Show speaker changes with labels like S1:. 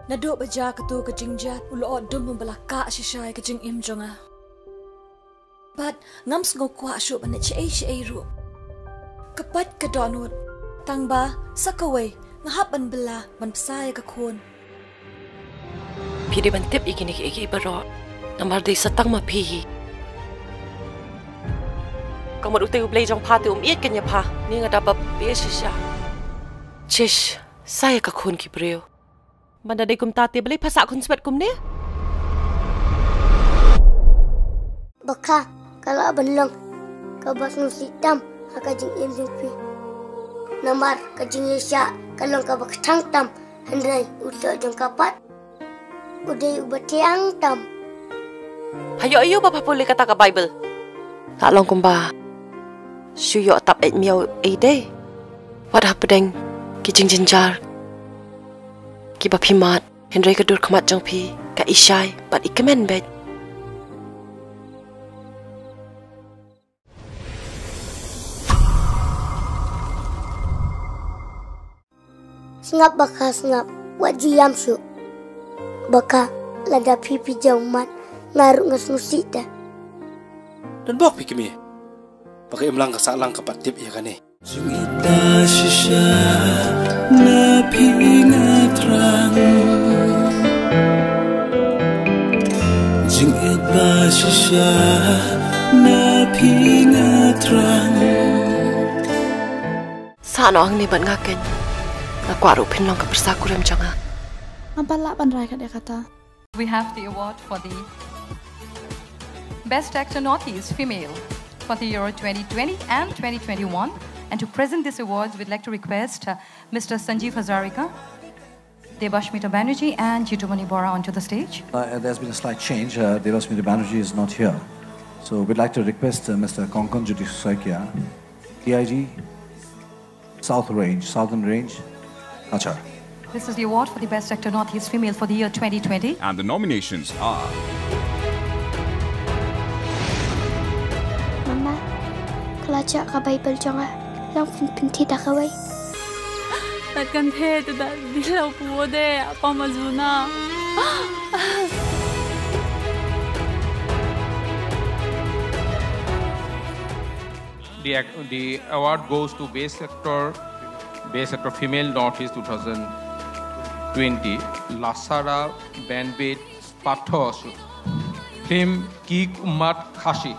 S1: Naduk baja ketu kejingjat ulo odum membelaka shishay kejing im jonga. But ngam sngok kwa shu ban che ru. Kapat kedonut tangba sakaway ngahap ban bela ban psay ka khon.
S2: Pidi ban tip ikini iki baro. Namar di satang ma pihi. Kamu utai ublay jong pa tu iet kanya pa ni ngadapa shisha. Chish saya ka khon ki breo. Banda day kum tate balay pasak kun sebet kum ni.
S3: Baka kalau abang lang kabas nusitam hakajing ilpi. Namar kajing isya kalau kabak tangtam handai udah jong kapat. Udah ubatiang tam.
S2: Hayo bapa boleh kata ka Bible. Tak long kumba. Suyo tap et miao day. What happened kijing jinjar. Kiba pimat, Henry kedur kemat jang pi, ka isyai, bat ikemen bed.
S3: Sengap baka sengap, wajiyam syuk. Baka lada pipi jauh mat, ngaruk ngas musita.
S4: Dan bok pi kami. Pakai imlang kasalang kapatip ya kan ni.
S5: Sungita shisha na pingatrang Jingit ba shisha na pingatrang
S2: Sano ang niban ngaken. Nakwaro pinlong ka persakuram janga.
S6: Ampala panray ka kata.
S7: We have the award for the Best Actor Northeast Female for the year 2020 and 2021. And to present this awards, we'd like to request Mr. Sanjeev Hazarika, Debashmita Banerjee and Jitumani Bora onto the stage.
S8: There's been a slight change. Debashmita Banerjee is not here. So we'd like to request Mr. Konkon Jyotisaikia, DIG, Southern Range, Achar.
S7: This is the award for the Best Actor Northeast Female for the year 2020.
S9: And the nominations are...
S3: Mama, kelacak ka Bible jonga. Lang pinti dah kawai.
S6: Takkan the tu dah dilau puode apa mazuna.
S10: The award goes to Best Actor Female Northeast 2020. Lasara Banbet Pathos. Film Kik Umat Khashi.